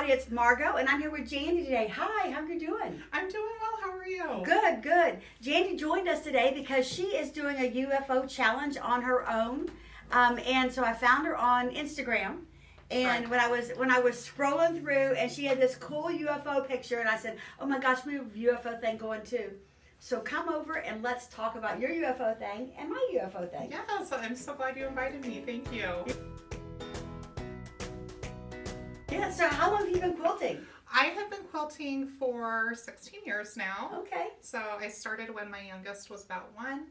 everybody. It's Margo, and I'm here with Jandi today. Hi, how are you doing? I'm doing well. How are you? Good, good. Jandi joined us today because she is doing a UFO challenge on her own, and so I found her on Instagram. And when I was scrolling through, and she had this cool UFO picture, and I said, "Oh my gosh, we have a UFO thing going too." So come over and let's talk about your UFO thing and my UFO thing. Yes, I'm so glad you invited me. Thank you. Yeah. So how long have you been quilting? I have been quilting for 16 years now. Okay. So I started when my youngest was about 1.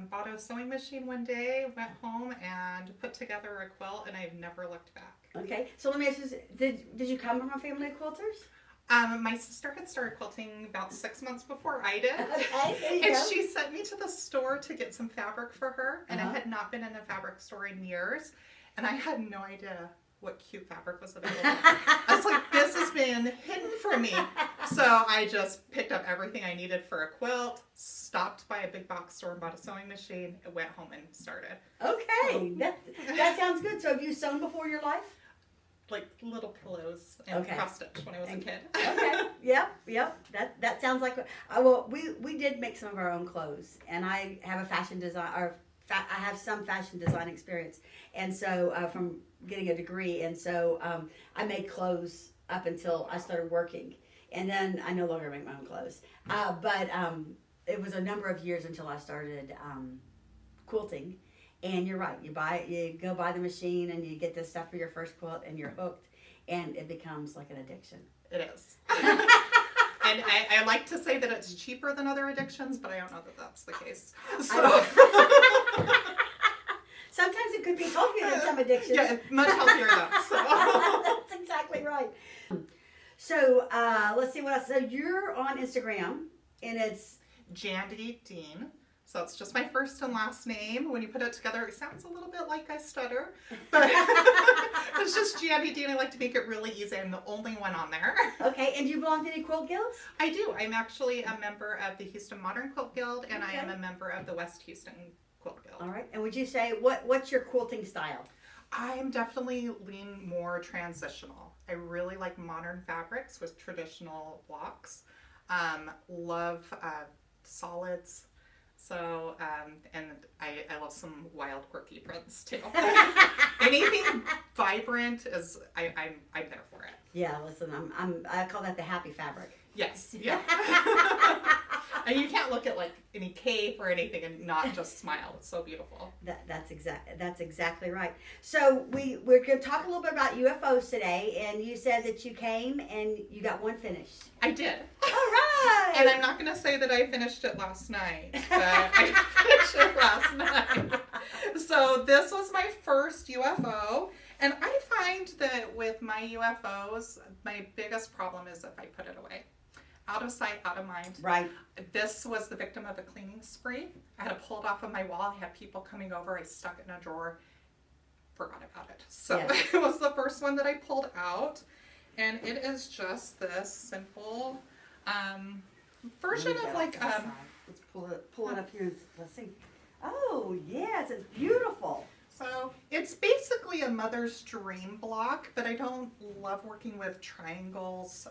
Bought a sewing machine one day, went home and put together a quilt, and I've never looked back. Okay. So let me ask you this. Did you come from a family of quilters? My sister had started quilting about 6 months before I did. Okay, there you and go. she sent me to the store to get some fabric for her, and I had not been in a fabric store in years, and I had no idea what cute fabric was available. I was like, this has been hidden from me. So I just picked up everything I needed for a quilt, stopped by a big box store and bought a sewing machine, and went home and started. Okay, that sounds good. So have you sewn before in your life? Like little pillows and cross stitch when I was a kid. Okay. Yep. That sounds like. Well, we did make some of our own clothes, and I have a fashion design, I have some fashion design experience, and so from getting a degree, and so I made clothes up until I started working, and then I no longer make my own clothes. But it was a number of years until I started quilting. And you're right. You go buy the machine, and you get this stuff for your first quilt, and you're hooked, and it becomes like an addiction. It is. And I like to say that it's cheaper than other addictions, but I don't know that that's the case. So. Sometimes it could be healthier than some addictions. Yeah, much healthier though. So. That's exactly right. So let's see what else. So you're on Instagram, and it's Jandi Dean. So it's just my first and last name. When you put it together, it sounds a little bit like I stutter. But it's just Jandi Dean. I like to make it really easy. I'm the only one on there. Okay, and do you belong to any quilt guilds? I do. I'm actually a member of the Houston Modern Quilt Guild, and I am a member of the West Houston Quilt Guild. All right. And would you say, what's your quilting style? I'm definitely lean more transitional. I really like modern fabrics with traditional blocks. Love solids. So, and I love some wild, quirky prints too. Anything vibrant is I'm there for it. Yeah, listen, I call that the happy fabric. Yes, yeah. And you can't look at like any cape or anything and not just smile. It's so beautiful. That's exactly right. So we're going to talk a little bit about UFOs today, and you said that you came and you got one finished. I did. All right. And I'm not going to say that I finished it last night, but I finished it last night. So this was my first UFO, and I find that with my UFOs, my biggest problem is if I put it away. Out of sight, out of mind. Right. This was the victim of a cleaning spree. I had to pull it off of my wall. I had people coming over. I stuck it in a drawer. Forgot about it. So It was the first one that I pulled out. And it is just this simple version of like... Let's pull it up here. Let's see. Oh, yes. It's beautiful. So it's basically a mother's dream block, but I don't love working with triangles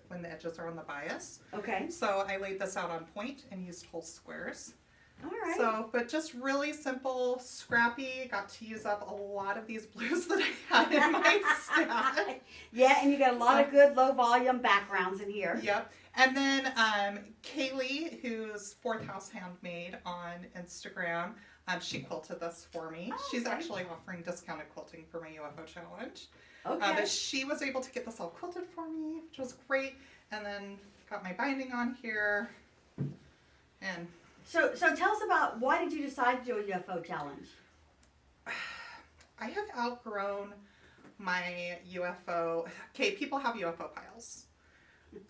when the edges are on the bias. Okay. So I laid this out on point and used whole squares. All right. So, but just really simple, scrappy. Got to use up a lot of these blues that I had in my stash. Yeah, and you got a lot of good low volume backgrounds in here. Yep. And then Kaylee, who's Fourth House Handmade on Instagram, she quilted this for me. Oh, She's okay. actually offering discounted quilting for my UFO challenge. Okay. But she was able to get this all quilted for me, which was great. And then got my binding on here. And So tell us about, why did you decide to do a UFO challenge? I have outgrown my UFO. Okay, people have UFO piles.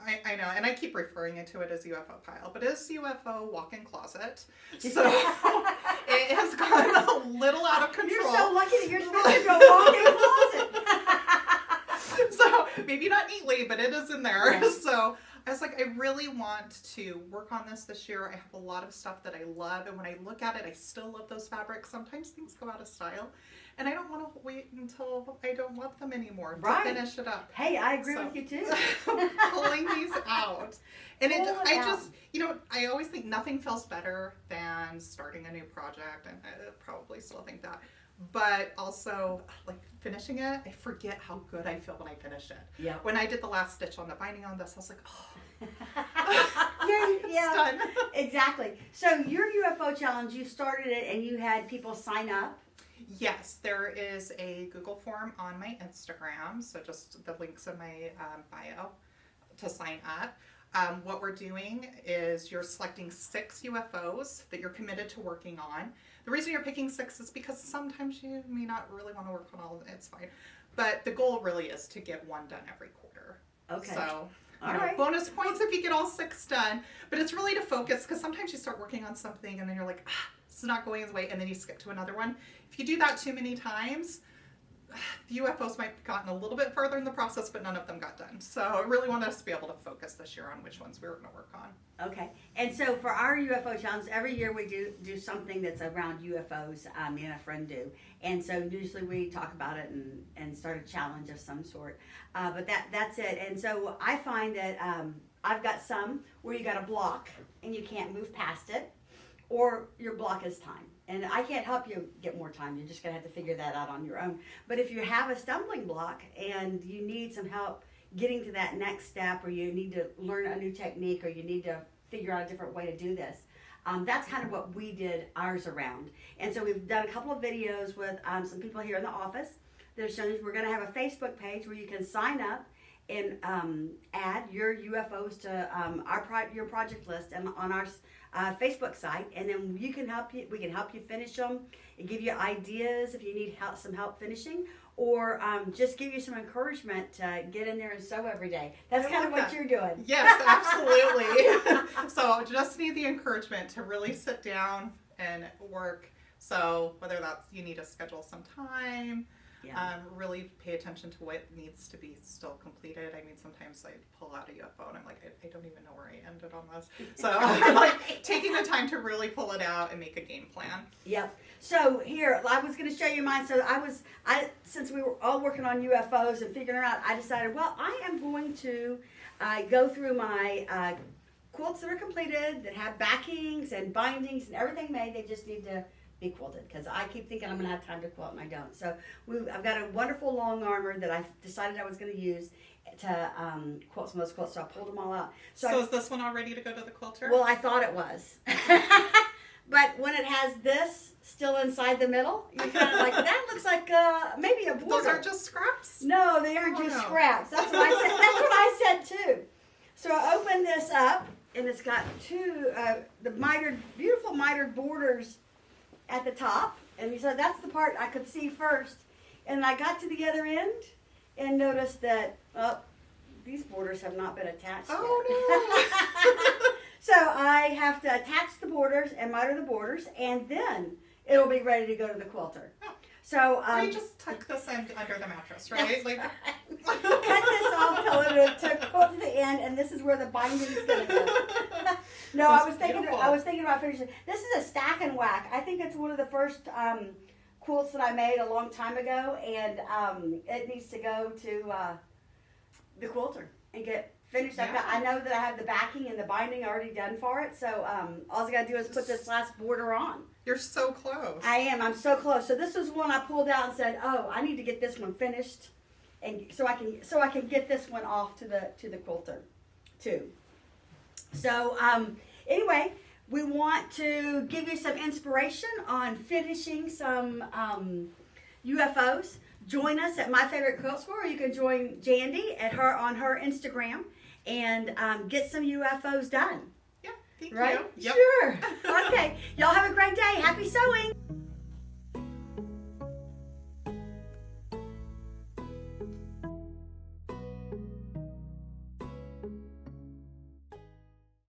I know, and I keep referring to it as UFO pile, but it's UFO walk-in closet. So it has gotten a little out of control. You're so lucky that you're living in a walk-in closet. So maybe not neatly, but it is in there. Yeah. So I was like, I really want to work on this year. I have a lot of stuff that I love, and when I look at it, I still love those fabrics. Sometimes things go out of style, and I don't want to wait until I don't love them anymore to finish it up. Hey, I agree with you too. Pulling these out. And I always think nothing feels better than starting a new project, and I probably still think that. But also, like, finishing it, I forget how good I feel when I finish it. Yeah. When I did the last stitch on the binding on this, I was like, oh. Yay, It's done. Exactly. So your UFO challenge, you started it and you had people sign up. Yes, there is a Google form on my Instagram, so just the links in my bio to sign up. What we're doing is you're selecting 6 UFOs that you're committed to working on. The reason you're picking 6 is because sometimes you may not really want to work on all of it. It's fine. But the goal really is to get 1 done every quarter. Okay. So, Right. bonus points if you get all 6 done. But it's really to focus, because sometimes you start working on something and then you're like, this is not going his way, and then you skip to another one. If you do that too many times, the UFOs might have gotten a little bit further in the process, but none of them got done. So I really want us to be able to focus this year on which ones we were going to work on. Okay. And so for our UFO challenge, every year we do something that's around UFOs, me and a friend do. And so usually we talk about it and start a challenge of some sort. But that's it. And so I find that I've got some where you got a block and you can't move past it, or your block is time. And I can't help you get more time. You're just going to have to figure that out on your own. But if you have a stumbling block and you need some help getting to that next step, or you need to learn a new technique, or you need to figure out a different way to do this, that's kind of what we did ours around. And so we've done a couple of videos with some people here in the office that are showing. We're going to have a Facebook page where you can sign up and add your UFOs to your project list and on our Facebook site, and then we can help you finish them and give you ideas if you need some help finishing, or just give you some encouragement to get in there and sew every day. That's kind of what you're doing. Yes, absolutely. So just need the encouragement to really sit down and work. So whether that's you need to schedule some time, really pay attention to what needs to be still completed. I mean, sometimes I pull out a UFO and I'm like, I don't even know where I ended on this. So like taking the time to really pull it out and make a game plan. Yep. So here, I was going to show you mine. So since we were all working on UFOs and figuring out, I decided, well, I am going to go through my quilts that are completed, that have backings and bindings and everything made. They just need to be quilted, because I keep thinking I'm going to have time to quilt and I don't. So I've got a wonderful long armor that I decided I was going to use to quilt some of those quilts, so I pulled them all out. So is this one all ready to go to the quilter? Well, I thought it was. But when it has this still inside the middle, you're kind of like, that looks like maybe a border. Those aren't just scraps? No, they aren't just scraps. That's what I said. That's what I said too. So I opened this up, and it's got two beautiful mitered borders at the top, and so that's the part I could see first. And I got to the other end and noticed that these borders have not been attached yet. Oh no! So I have to attach the borders and miter the borders, and then it'll be ready to go to the quilter. Oh. So you just tuck this end under the mattress, right? Like cut this off, tell it to quilt to the end, and this is where the binding is going to go. No, I was thinking about finishing. This is a stack and whack. I think it's one of the first quilts that I made a long time ago, and it needs to go to the quilter and get finished. Yeah. I know that I have the backing and the binding already done for it, so all I got to do is put this last border on. You're so close. I am. I'm so close. So this is one I pulled out and said, "Oh, I need to get this one finished, and so I can get this one off to the quilter, too." So anyway, we want to give you some inspiration on finishing some UFOs. Join us at My Favorite Quilt Store, or you can join Jandi on her Instagram and get some UFOs done. Yeah, thank right? you. Yep. Sure. Okay. Y'all have a great day. Happy sewing.